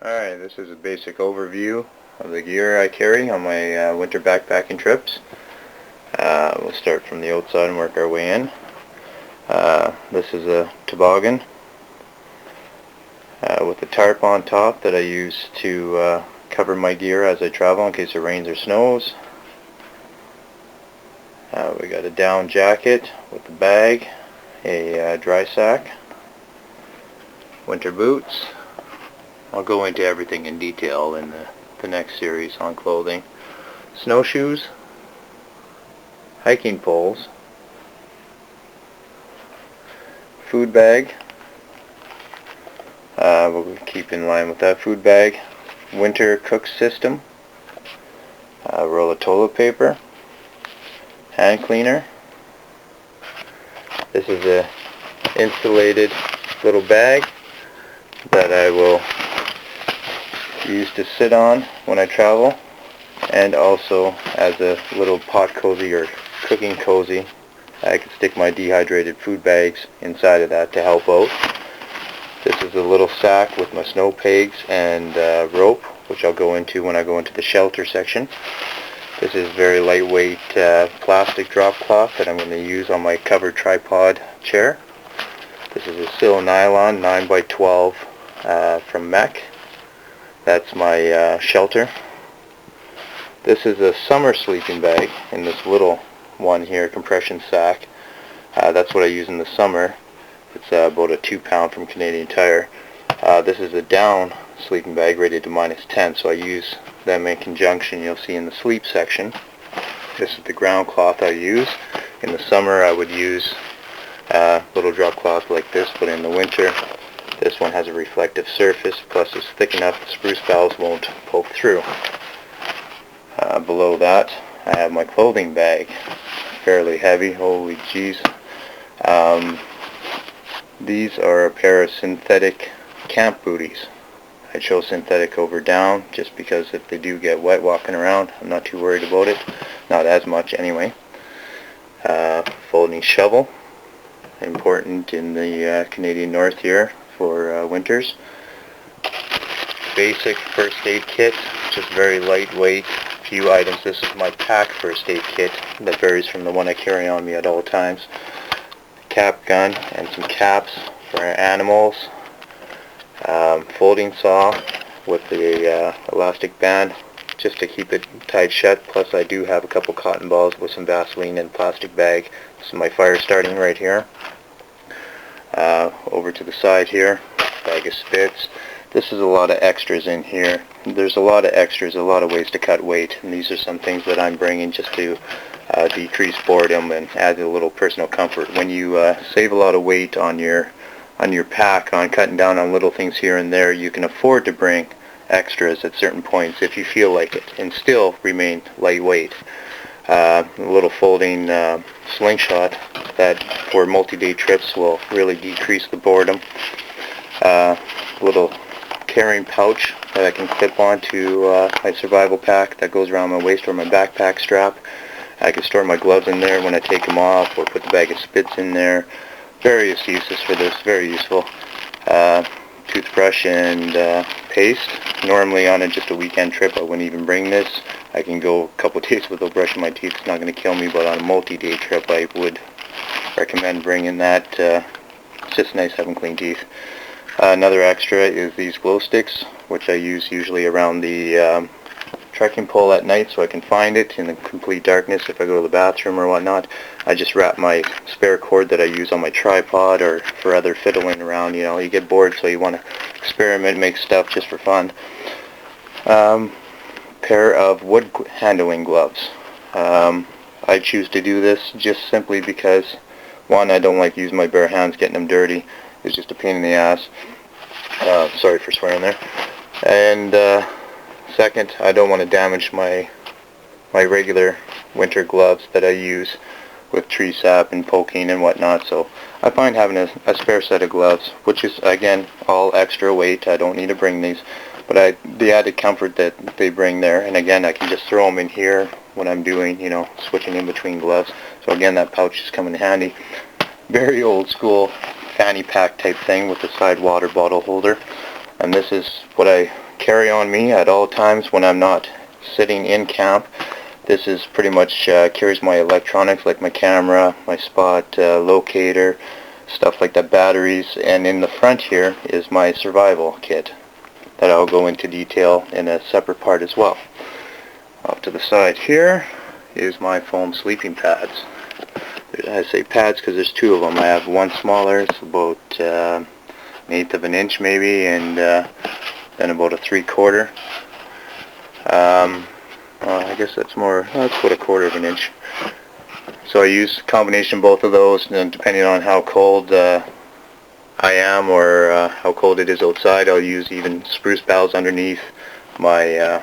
Alright, this is a basic overview of the gear I carry on my winter backpacking trips. We'll start from the outside and work our way in. This is a toboggan with a tarp on top that I use to cover my gear as I travel in case it rains or snows. We got a down jacket with a bag, a dry sack, winter boots. I'll go into everything in detail in the next series on clothing. Snowshoes, hiking poles, food bag, we'll keep in line with that food bag, winter cook system, roll of toilet paper, hand cleaner. This is a insulated little bag that I will use to sit on when I travel, and also as a little pot cozy or cooking cozy. I can stick my dehydrated food bags inside of that to help out. This is a little sack with my snow pegs and rope, which I'll go into when I go into the shelter section. This is very lightweight plastic drop cloth that I'm going to use on my covered tripod chair. This is a Sil Nylon 9x12 from Mech. That's my shelter. This is a summer sleeping bag in this little one here, compression sack. That's what I use in the summer. It's about a 2-pound from Canadian Tire. This is a down sleeping bag rated to -10, so I use them in conjunction. You'll see in the sleep section. This is the ground cloth I use. In the summer I would use little drop cloth like this, but in the winter this one has a reflective surface, plus it's thick enough the spruce boughs won't poke through. Below that I have my clothing bag, fairly heavy, holy jeez. These are a pair of synthetic camp booties. I chose synthetic over down just because if they do get wet walking around, I'm not too worried about it, not as much anyway. Folding shovel, important in the Canadian North here for winters. Basic first aid kit, just very lightweight, few items. This is my pack first aid kit that varies from the one I carry on me at all times. Cap gun and some caps for animals. Folding saw with the elastic band just to keep it tied shut, plus I do have a couple cotton balls with some Vaseline in a plastic bag. This is my fire starting right here. Over to the side here, bag of spits. This is a lot of extras in here. There's a lot of extras, a lot of ways to cut weight, and these are some things that I'm bringing just to decrease boredom and add a little personal comfort. When you save a lot of weight on your pack, on cutting down on little things here and there, you can afford to bring extras at certain points if you feel like it, and still remain lightweight. A little folding slingshot that for multi-day trips will really decrease the boredom. Little carrying pouch that I can clip onto my survival pack that goes around my waist or my backpack strap. I can store my gloves in there when I take them off, or put the bag of spits in there. Various uses for this, very useful. Toothbrush and paste. Normally on just a weekend trip I wouldn't even bring this. I can go a couple days without brushing my teeth, it's not going to kill me, but on a multi-day trip I would recommend bringing that. It's just nice having clean teeth. Another extra is these glow sticks, which I use usually around the trekking pole at night so I can find it in the complete darkness if I go to the bathroom or whatnot. I just wrap my spare cord that I use on my tripod or for other fiddling around. You know, you get bored, so you want to experiment, make stuff just for fun. Pair of wood handling gloves. I choose to do this just simply because, one, I don't like using my bare hands, getting them dirty. It's just a pain in the ass. Sorry for swearing there. And second, I don't want to damage my regular winter gloves that I use with tree sap and poking and whatnot, so I find having a spare set of gloves, which is again all extra weight. I don't need to bring these, but the added comfort that they bring there, and again I can just throw them in here when I'm doing, you know, switching in between gloves. So again, that pouch is coming in handy. Very old school fanny pack type thing with the side water bottle holder, and this is what I carry on me at all times when I'm not sitting in camp. This is pretty much carries my electronics like my camera, my spot locator, stuff like that, batteries, and in the front here is my survival kit that I'll go into detail in a separate part as well. Off to the side here is my foam sleeping pads. I say pads because there's two of them. I have one smaller, it's about an eighth of an inch maybe, and then about a 3/4. I guess that's more, that's about a 1/4 of an inch. So I use a combination of both of those, and depending on how cold I am or how cold it is outside, I'll use even spruce boughs underneath my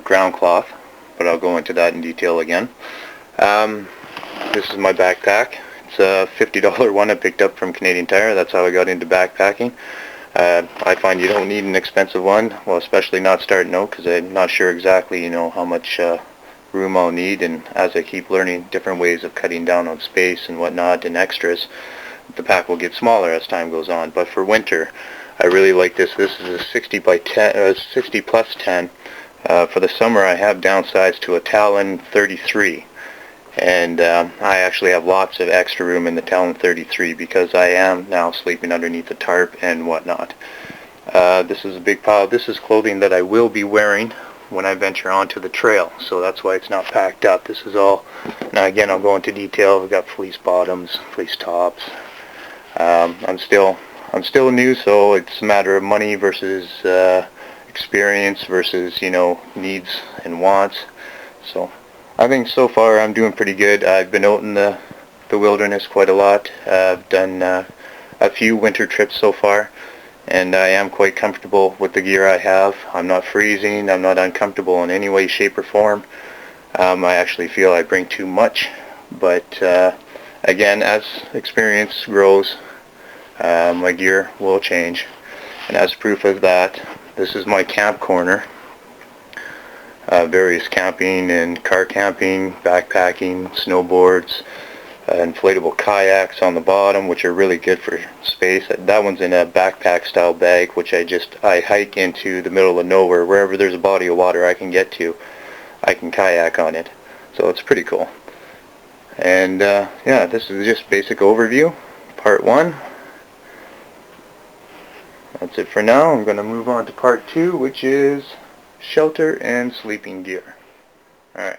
ground cloth, but I'll go into that in detail again. This is my backpack. It's a $50 one I picked up from Canadian Tire. That's how I got into backpacking. I find you don't need an expensive one, well, especially not starting out, because I'm not sure exactly, how much room I'll need, and as I keep learning different ways of cutting down on space and whatnot and extras, the pack will get smaller as time goes on. But for winter, I really like this. This is a 60 by 10, 60 plus 10. For the summer, I have downsized to a Talon 33. And I actually have lots of extra room in the Talon 33 because I am now sleeping underneath the tarp and whatnot. This is a big pile. This is clothing that I will be wearing when I venture onto the trail, so that's why it's not packed up. This is all, now again, I'll go into detail. We've got fleece bottoms, fleece tops. I'm still new, so it's a matter of money versus experience versus, needs and wants. So I think so far I'm doing pretty good. I've been out in the wilderness quite a lot. I've done a few winter trips so far, and I am quite comfortable with the gear I have. I'm not freezing. I'm not uncomfortable in any way, shape, or form. I actually feel I bring too much, but again, as experience grows, my gear will change. And as proof of that, this is my camp corner. Various camping and car camping, backpacking, snowboards, inflatable kayaks on the bottom, which are really good for space. That one's in a backpack style bag, which I hike into the middle of nowhere. Wherever there's a body of water I can get to, I can kayak on it. So it's pretty cool. And yeah, this is just basic overview, part 1. That's it for now. I'm going to move on to part 2, which is shelter and sleeping gear. Alright.